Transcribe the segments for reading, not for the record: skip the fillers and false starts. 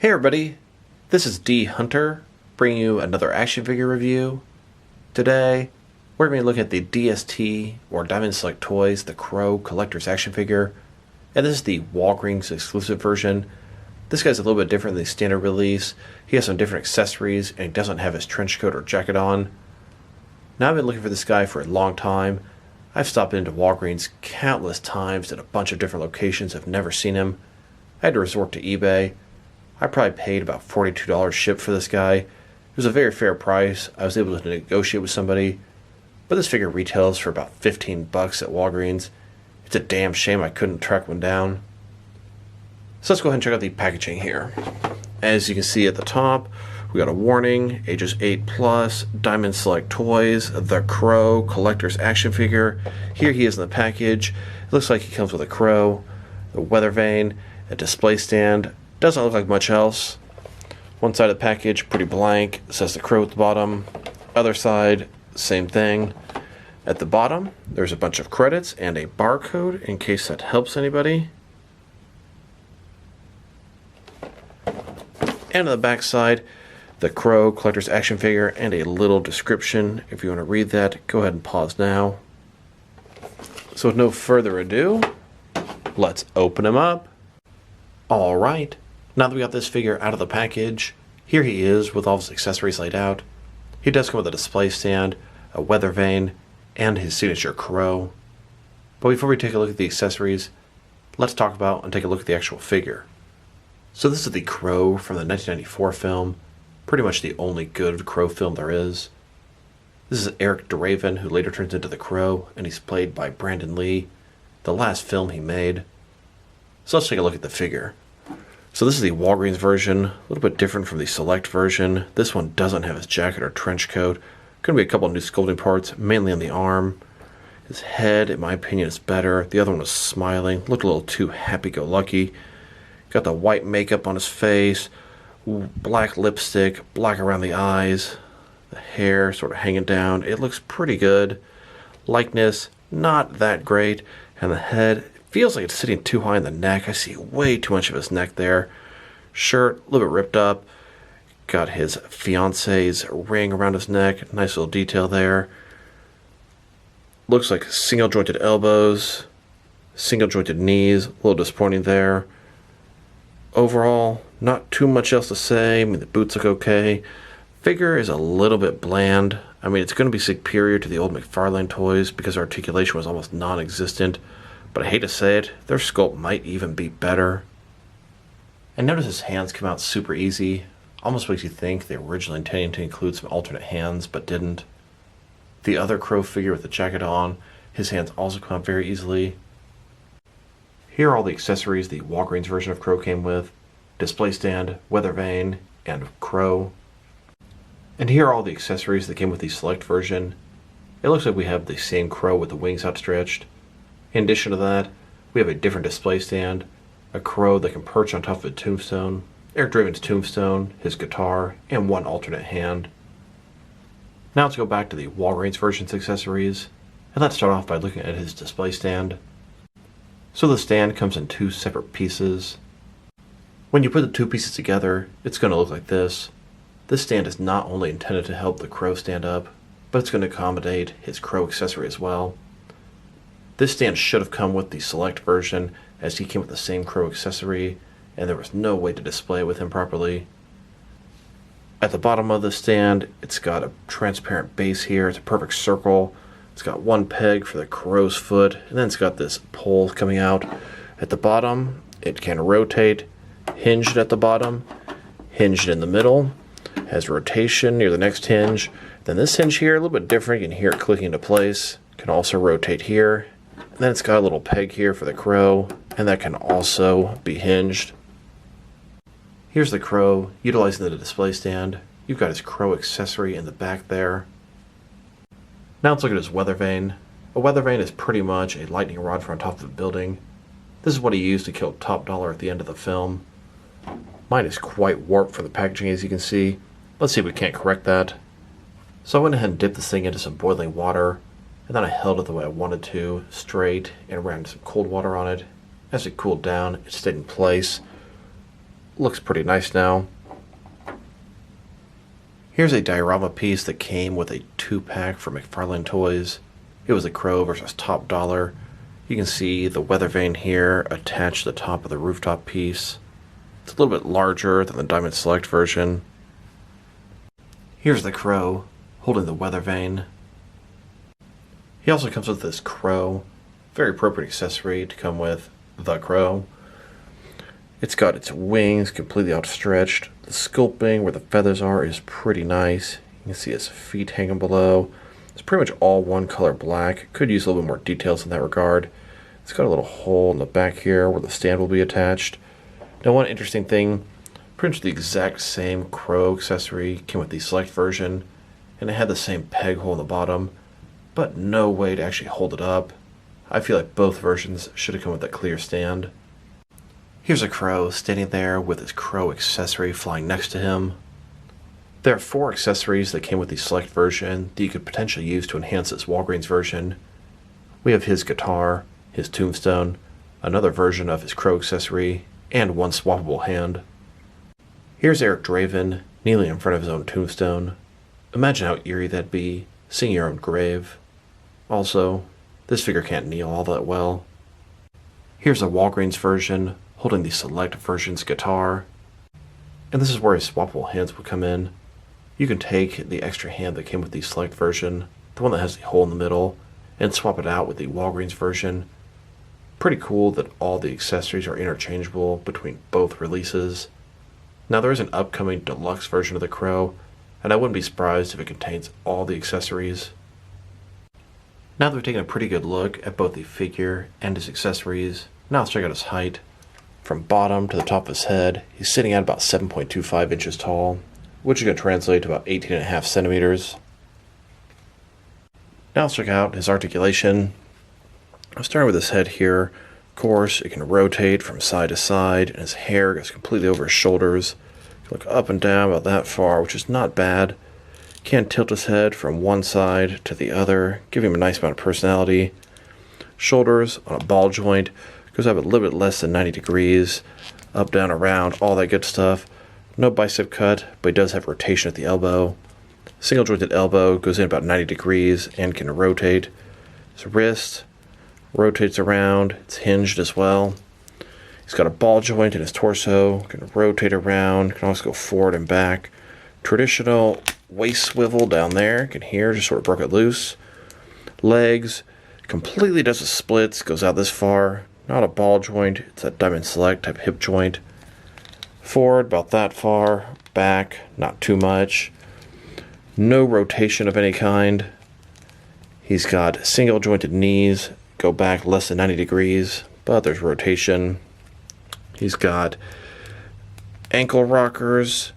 Hey everybody, this is D Hunter, bringing you another action figure review. Today, we're going to be looking at the DST, or Diamond Select Toys, the Crow Collector's action figure. And this is the Walgreens exclusive version. This guy's a little bit different than the standard release. He has some different accessories, and he doesn't have his trench coat or jacket on. Now I've been looking for this guy for a long time. I've stopped into Walgreens countless times at a bunch of different locations. I've never seen him. I had to resort to eBay. I probably paid about $42 shipped for this guy. It was a very fair price. I was able to negotiate with somebody. But this figure retails for about $15 at Walgreens. It's a damn shame I couldn't track one down. So let's go ahead and check out the packaging here. As you can see at the top, we got a warning, ages 8+, Diamond Select Toys, the Crow Collector's action figure. Here he is in the package. It looks like he comes with a crow, a weather vane, a display stand. Doesn't look like much else. One side of the package, pretty blank. It says the crow at the bottom. Other side, same thing. At the bottom, there's a bunch of credits and a barcode in case that helps anybody. And on the back side, the Crow Collector's action figure and a little description. If you want to read that, go ahead and pause now. So with no further ado, let's open him up. Alright, now that we got this figure out of the package, here he is with all his accessories laid out. He does come with a display stand, a weather vane, and his signature crow. But before we take a look at the accessories, let's talk about and take a look at the actual figure. So this is the Crow from the 1994 film, pretty much the only good Crow film there is. This is Eric Draven, who later turns into the Crow, and he's played by Brandon Lee, the last film he made. So let's take a look at the figure. So this is the Walgreens version, a little bit different from the Select version. This one doesn't have his jacket or trench coat. Going to be a couple of new sculpting parts, mainly on the arm. His head, in my opinion, is better. The other one was smiling, looked a little too happy-go-lucky. Got the white makeup on his face, black lipstick, black around the eyes, the hair sort of hanging down. It looks pretty good. Likeness, not that great. And the head, feels like it's sitting too high in the neck. I see way too much of his neck there. Shirt, a little bit ripped up. Got his fiance's ring around his neck. Nice little detail there. Looks like single jointed elbows, single jointed knees. A little disappointing there. Overall, not too much else to say. I mean, the boots look okay. Figure is a little bit bland. I mean, it's going to be superior to the old McFarlane toys because articulation was almost non-existent. But I hate to say it, their sculpt might even be better. And notice his hands come out super easy. Almost makes you think they were originally intending to include some alternate hands, but didn't. The other Crow figure with the jacket on, his hands also come out very easily. Here are all the accessories the Walgreens version of Crow came with. Display stand, weather vane, and Crow. And here are all the accessories that came with the Select version. It looks like we have the same Crow with the wings outstretched. In addition to that, we have a different display stand, a crow that can perch on top of a tombstone, Eric Draven's tombstone, his guitar, and one alternate hand. Now let's go back to the Walgreens version's accessories, and let's start off by looking at his display stand. So the stand comes in two separate pieces. When you put the two pieces together, it's going to look like this. This stand is not only intended to help the crow stand up, but it's going to accommodate his crow accessory as well. This stand should have come with the Select version, as he came with the same crow accessory, and there was no way to display it with him properly. At the bottom of the stand, it's got a transparent base here. It's a perfect circle. It's got one peg for the crow's foot, and then it's got this pole coming out. At the bottom, it can rotate, hinged at the bottom, hinged in the middle, has rotation near the next hinge. Then this hinge here, a little bit different. You can hear it clicking into place. Can also rotate here. And then it's got a little peg here for the crow, and that can also be hinged. Here's the crow, utilizing the display stand. You've got his crow accessory in the back there. Now let's look at his weather vane. A weather vane is pretty much a lightning rod from on top of a building. This is what he used to kill Top Dollar at the end of the film. Mine is quite warped from the packaging, as you can see. Let's see if we can't correct that. So I went ahead and dipped this thing into some boiling water, and then I held it the way I wanted to, straight, and ran some cold water on it. As it cooled down, it stayed in place. Looks pretty nice now. Here's a diorama piece that came with a 2-pack from McFarlane Toys. It was the Crow versus Top Dollar. You can see the weather vane here attached to the top of the rooftop piece. It's a little bit larger than the Diamond Select version. Here's the Crow holding the weather vane. He also comes with this Crow, very appropriate accessory to come with the Crow. It's got its wings completely outstretched. The sculpting where the feathers are is pretty nice. You can see his feet hanging below. It's pretty much all one color black. Could use a little bit more details in that regard. It's got a little hole in the back here where the stand will be attached. Now, one interesting thing, pretty much the exact same Crow accessory came with the Select version, and it had the same peg hole in the bottom, but no way to actually hold it up. I feel like both versions should have come with a clear stand. Here's a Crow standing there with his Crow accessory flying next to him. There are 4 accessories that came with the Select version that you could potentially use to enhance this Walgreens version. We have his guitar, his tombstone, another version of his Crow accessory, and one swappable hand. Here's Eric Draven kneeling in front of his own tombstone. Imagine how eerie that'd be, seeing your own grave. Also, this figure can't kneel all that well. Here's a Walgreens version holding the Select version's guitar. And this is where his swappable hands would come in. You can take the extra hand that came with the Select version, the one that has the hole in the middle, and swap it out with the Walgreens version. Pretty cool that all the accessories are interchangeable between both releases. Now, there is an upcoming deluxe version of the Crow, and I wouldn't be surprised if it contains all the accessories. Now that we've taken a pretty good look at both the figure and his accessories, now let's check out his height. From bottom to the top of his head, he's sitting at about 7.25 inches tall, which is going to translate to about 18.5 centimeters. Now let's check out his articulation. I'll start with his head here. Of course, it can rotate from side to side, and his hair goes completely over his shoulders. You can look up and down about that far, which is not bad. Can tilt his head from one side to the other, giving him a nice amount of personality. Shoulders on a ball joint goes up a little bit less than 90 degrees, up, down, around, all that good stuff. No bicep cut, but he does have rotation at the elbow. Single jointed elbow goes in about 90 degrees and can rotate. His wrist rotates around, it's hinged as well. He's got a ball joint in his torso, can rotate around, can also go forward and back. Traditional waist swivel down there, can hear, just sort of broke it loose. Legs, completely does the splits, goes out this far. Not a ball joint, it's a Diamond Select type hip joint. Forward, about that far. Back, not too much. No rotation of any kind. He's got single jointed knees, go back less than 90 degrees, but there's rotation. He's got ankle rockers,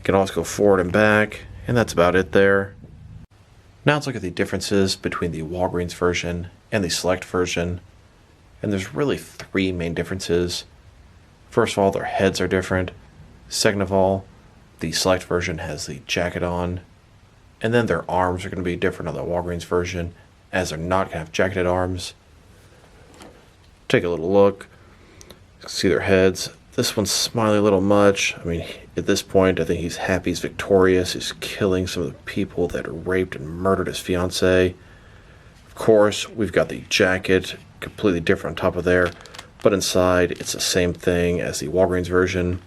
can also go forward and back, and that's about it there. Now let's look at the differences between the Walgreens version and the Select version. And there's really 3 main differences. First of all, their heads are different. Second of all, the Select version has the jacket on. And then their arms are going to be different on the Walgreens version, as they're not going to have jacketed arms. Take a little look. See their heads. This one's smiling a little much. I mean, at this point, I think he's happy, he's victorious. He's killing some of the people that raped and murdered his fiancée. Of course, we've got the jacket, completely different on top of there, but inside it's the same thing as the Walgreens version.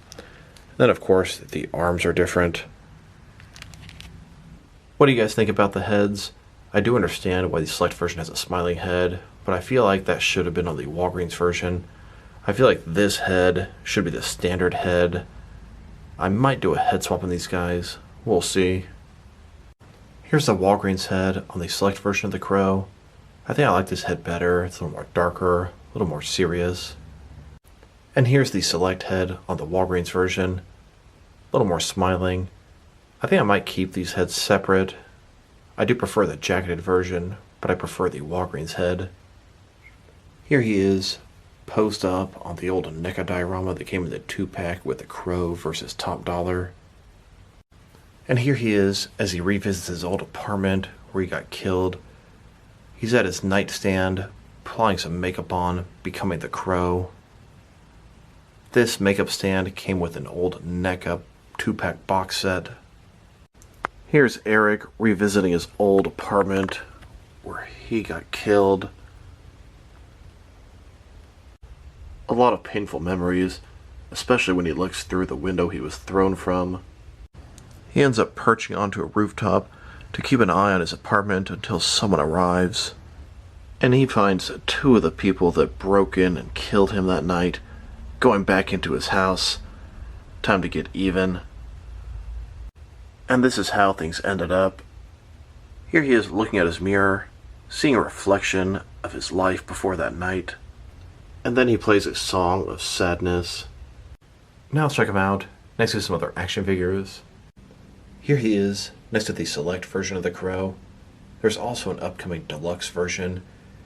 Then, of course, the arms are different. What do you guys think about the heads? I do understand why the Select version has a smiling head, but I feel like that should have been on the Walgreens version. I feel like this head should be the standard head. I might do a head swap on these guys. We'll see. Here's the Walgreens head on the Select version of the Crow. I think I like this head better. It's a little more darker, a little more serious. And here's the Select head on the Walgreens version. A little more smiling. I think I might keep these heads separate. I do prefer the jacketed version, but I prefer the Walgreens head. Here he is, posed up on the old NECA diorama that came in the 2-pack with the Crow versus Top Dollar. And here he is as he revisits his old apartment where he got killed. He's at his nightstand, applying some makeup on, becoming the Crow. This makeup stand came with an old NECA 2-pack box set. Here's Eric revisiting his old apartment where he got killed. A lot of painful memories, especially when he looks through the window he was thrown from. He ends up perching onto a rooftop to keep an eye on his apartment until someone arrives. And he finds 2 of the people that broke in and killed him that night going back into his house. Time to get even. And this is how things ended up. Here he is looking at his mirror, seeing a reflection of his life before that night. And then he plays a song of sadness. Now let's check him out next to some other action figures. Here he is next to the select version of the Crow. There's also an upcoming deluxe version,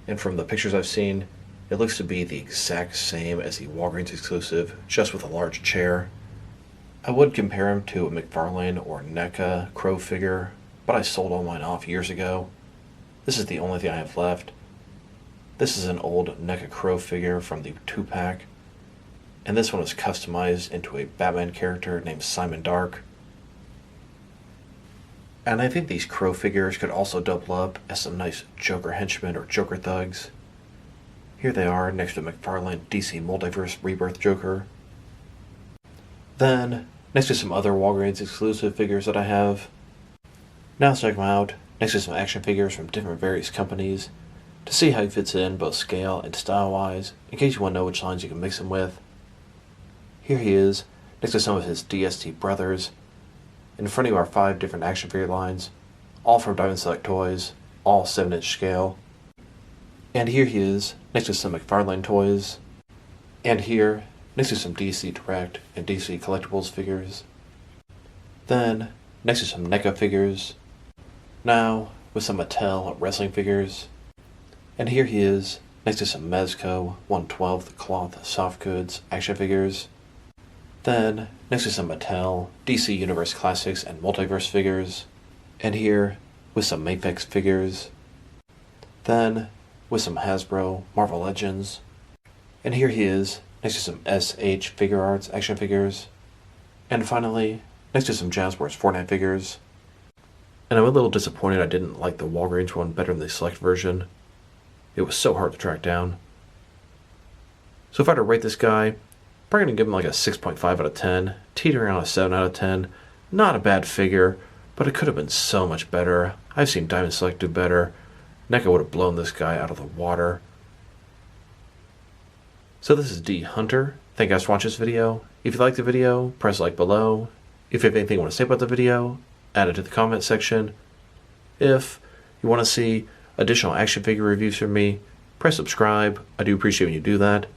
and from the pictures I've seen, it looks to be the exact same as the Walgreens exclusive, just with a large chair. I would compare him to a McFarlane or NECA Crow figure, but I sold all mine off years ago. This is the only thing I have left. This is an old NECA Crow figure from the 2-pack, and this one was customized into a Batman character named Simon Dark. And I think these Crow figures could also double up as some nice Joker henchmen or Joker thugs. Here they are next to McFarlane DC Multiverse Rebirth Joker. Then, next to some other Walgreens exclusive figures that I have. Now let's check them out next to some action figures from different various companies to see how he fits in both scale and style-wise, in case you want to know which lines you can mix him with. Here he is next to some of his DST brothers, in front of our 5 different action figure lines, all from Diamond Select Toys, all 7-inch scale. And here he is next to some McFarlane toys, and here next to some DC Direct and DC Collectibles figures. Then next to some NECA figures. Now with some Mattel wrestling figures. And here he is next to some Mezco 1/12 cloth soft goods action figures. Then next to some Mattel DC Universe Classics and Multiverse figures. And here with some Mafex figures. Then with some Hasbro Marvel Legends. And here he is next to some SH Figure Arts action figures. And finally, next to some Jazz Wars Fortnite figures. And I'm a little disappointed I didn't like the Walgreens one better than the Select version. It was so hard to track down. So if I had to rate this guy, probably going to give him like a 6.5 out of 10, teetering on a 7 out of 10. Not a bad figure, but it could have been so much better. I've seen Diamond Select do better. NECA would have blown this guy out of the water. So this is D Hunter. Thank you guys for watching this video. If you liked the video, press like below. If you have anything you want to say about the video, add it to the comment section. If you want to see additional action figure reviews from me, press subscribe. I do appreciate when you do that.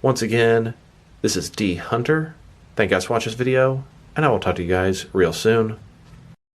Once again, this is D Hunter. Thank you guys for watching this video, and I will talk to you guys real soon.